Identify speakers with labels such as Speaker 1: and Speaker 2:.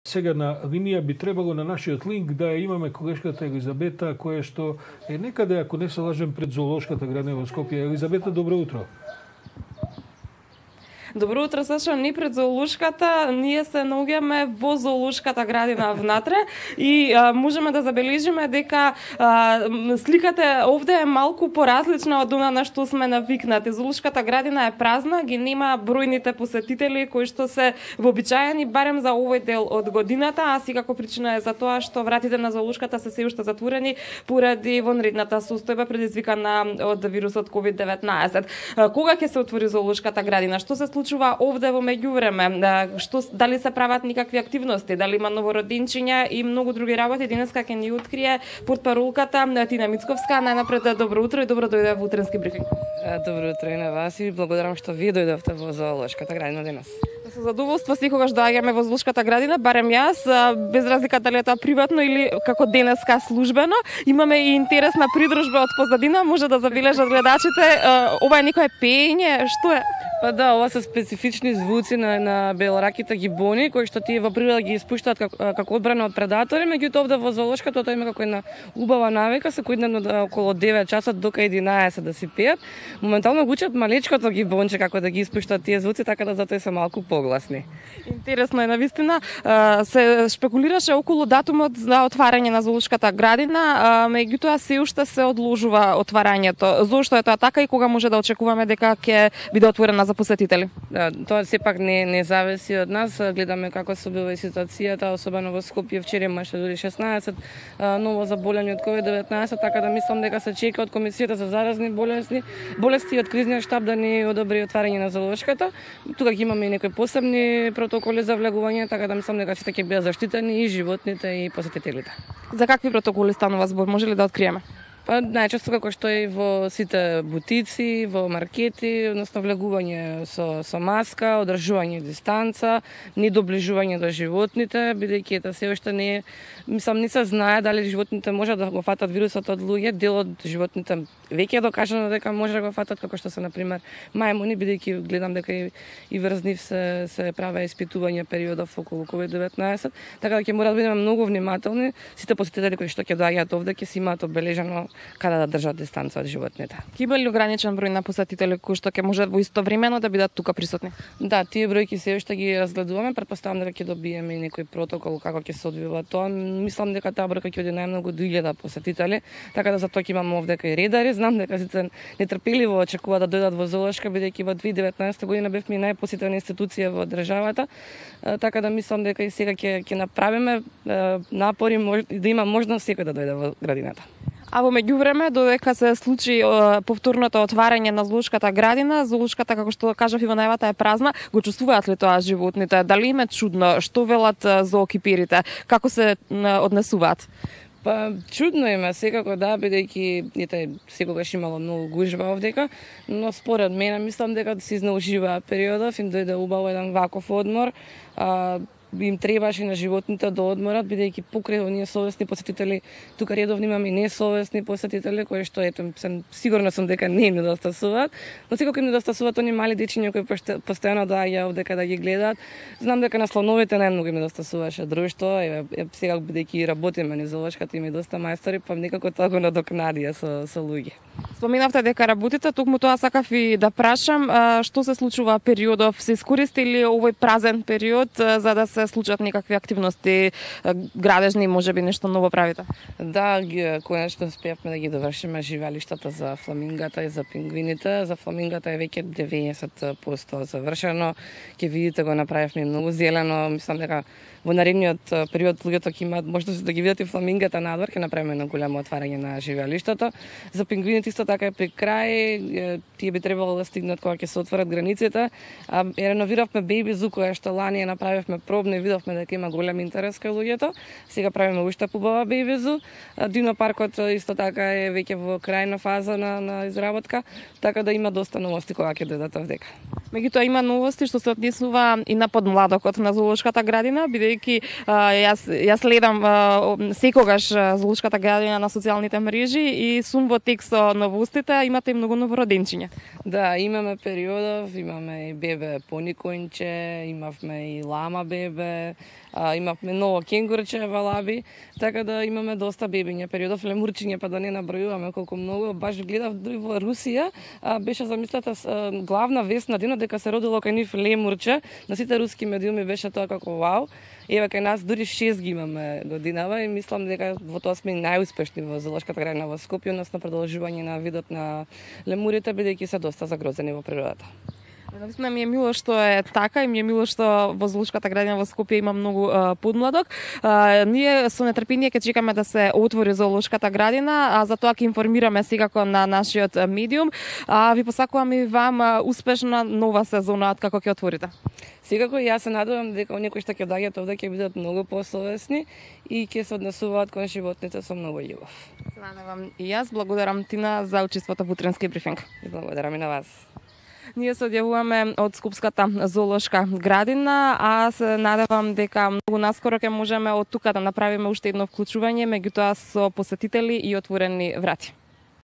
Speaker 1: Сега на линија би требало на нашиот линк да ја имаме колешката Елизабета, која што е некаде, ако не се лажем, пред зоолошката градина во Скопје. Елизабета, добро утро.
Speaker 2: Добро утро, Сашо. Ни пред зоолошката, ние се наоѓаме во зоолошката градина внатре и можеме да забележиме дека сликата овде е малку поразлична од она на што сме навикнати. Зоолошката градина е празна, ги нема бројните посетители кои што се вообичаени барем за овој дел од годината, а секако причина е за тоа што вратите на зоолошката се уште затворени поради вонредната состојба предизвикана од вирусот COVID-19. Кога ќе се отвори зоолошката градина? Што се случува овде во меѓувреме? Дали се прават никакви активности? Дали има новородинчиња и многу други работи? Денеска ќе ни открие портпаролката Тина Мицковска. Најнапред добро утро и добро дојде во утренски брифинг.
Speaker 3: Добро утро и на вас и благодарам што вие дојдовте во зоолошката градина денес.
Speaker 2: Со задоволство секогаш доаѓаме во зоолошката градина, барем јас, без разлика дали е тоа приватно или како денеска службено. Имаме и интересна придружба од позадина, може да забележат гледачите. Ова е некое пеење, што е?
Speaker 3: Па да, ова се специфични звуци на белораките гибони, кои што тие во природа ги испуштаат како одбрана од предатори, меѓутоа овде во зоолошката тоа има како една убава навика, секојдневно околу 9 часот до 11 да си пеат. Моментално го учат малечкото гибонче како да ги испуштаат тие звуци, така да затоа се малку погласни.
Speaker 2: Интересно е навистина. Се шпекулираше околу датумот за отварање на зоолошката градина, меѓутоа се уште се одложува отварањето. Зошто е тоа така и кога може да очекуваме дека ќе биде отворена за посетители?
Speaker 3: Да, тоа сепак не зависи од нас. Гледаме како се била ситуацијата, особено во Скопје вчера имаше дури 16 ново заболени од COVID-19, така да мислам дека се чека од Комисијата за заразни болести и од кризниот штаб да ни одобри отварање на зоолошката. Тука ќе имаме и некои посебни протоколи за влегување, така да мислам дека сите ќе бидат заштитени и животните и посетителите.
Speaker 2: За какви протоколи станува збор? Може ли да откриеме?
Speaker 3: Па најчесто како што е во сите бутици, во маркети, односно влегување со маска, одржување дистанца, недоближување до животните, бидејќи ета се уште не се знае дали животните може да го фатат вирусот од луѓе. Дел од животните веќе е докажано дека може да го фатат, како што се на пример мајмуни, бидејќи гледам дека и врз нив се праве испитувања периодов околу COVID-19, така да ќе мора да бидеме многу внимателни. Сите посетители кои што ќе доаѓаат овде ќе си имаат обележано каде да држат дистанца од животните.
Speaker 2: Ќе има ли ограничен број на посетители кои што ќе можат во истовремено да бидат тука присутни?
Speaker 3: Да, тие бројки се уште ги разгледуваме, претпоставам дека ќе добиеме и некој протокол како ќе се одвива тоа. Мислам дека таа бројка ќе биде најмногу до 1000 посетители, така да затоа ќе имаме овде и редари. Знам дека сите нетрпеливо очекуваат да дојдат во зоолошка, бидејќи во 2019 година бевме најпосетена институција во државата, така да мислам дека и сега ќе направиме напори да има можност секој да дојде во градината.
Speaker 2: А во меѓувреме, додека се случи повторното отварање на зоолошката градина, зоолошката, како што кажав и во најавата, е празна, го чувствуваат ли тоа животните? Дали им е чудно? Што велат зоокипирите? Како се однесуваат?
Speaker 3: Па чудно има секако да, бидејќи секогаш имало многу гужва овдека, но според мене мислам дека се изнауживаа периодов, им дојде убаво еден ваков одмор, им требаше на животните да одморат, бидејќи покрај оние совесни посетители, тука редовно имаме и несовесни посетители, кои што сигурно сум дека не им недостасуваат, но секако им недостасуваат оние мали дечиња кои постојано доаѓаат овдека да ги гледаат. Знам дека на слоновите најмногу им недостасуваше друштво, сега бидејќи работиме на зоолошката има и доста мајстори, па некако тоа го надокнадија со луѓе.
Speaker 2: Споминавте дека работите, токму тоа сакав и да прашам, што се случува периодов? Се искористили овој празен период за да се случат некакви активности градежни, можеби нешто ново правите?
Speaker 3: Да, конечно успеавме да ги довршиме живеалиштата за фламингата и за пингвините. За фламингата е веќе 90% завршено. Ќе видите, го направивме многу зелено. Мислам дека во наредниот период луѓето ќе имаат можност да ги видат и фламингата надвор, ќе направиме едно голямо отварање на живеалиштата. За пингвините исто така е при крај, тие би требало да стигнат кога ќе се отворат границите. Реновиравме Бејби Зу, која што лани ја направивме пробно и видовме дека има голем интерес кај луѓето. Сега правиме уште побава Бејби Зу. Дино паркот исто така е веќе во крајна фаза на изработка, така да има доста новости кога ќе дојдат овдека.
Speaker 2: Меѓутоа има новости што се однесува и на подмладокот на зоолошката градина, бидејќи јас следам секогаш зоолошката градина на социјалните мрежи и сум во текст со новостите, имате и многу новороденчиња.
Speaker 3: Да, имаме периодов, имаме и бебе поникојнче, имавме и лама бебе, Имавме ново кенгурче во Лаби, така да имаме доста бебиња. Периодов лемурчиња, па да не набројуваме колку многу. Баш гледав дури во Русија, беше замислата главна вест на денот дека се родило кај нив лемурче. На сите руски медиуми беше тоа како вау. Еве кај нас дури 6 ги имаме годинава и мислам дека во тоа сме најуспешни во зоолошката градина во Скопје, односно продолжување на видот на лемурите, бидејќи се доста загрозени во природата.
Speaker 2: Навистина ми е мило што е така и ми е мило што во зоолошката градина во Скопје има многу подмладок. Ние со нетрпение ќе чекаме да се отвори зоолошката градина, а за тоа ќе информираме секако на нашиот медиум. Ви посакувам и вам успешна нова сезона како ќе отворите.
Speaker 3: Секако јас се надевам дека оние кои што ќе доаѓаат овде ќе бидат многу посовесни и ќе се однесуваат кон животните со многу љубов.
Speaker 2: Се надевам и јас. Благодарам Тина за учеството во утренски брифинг.
Speaker 3: И благодарам и на вас.
Speaker 2: Ние се одјавуваме од Скопската зоолошка градина, а се надевам дека многу наскоро ќе можеме од тука да направиме уште едно вклучување, меѓутоа со посетители и отворени врати.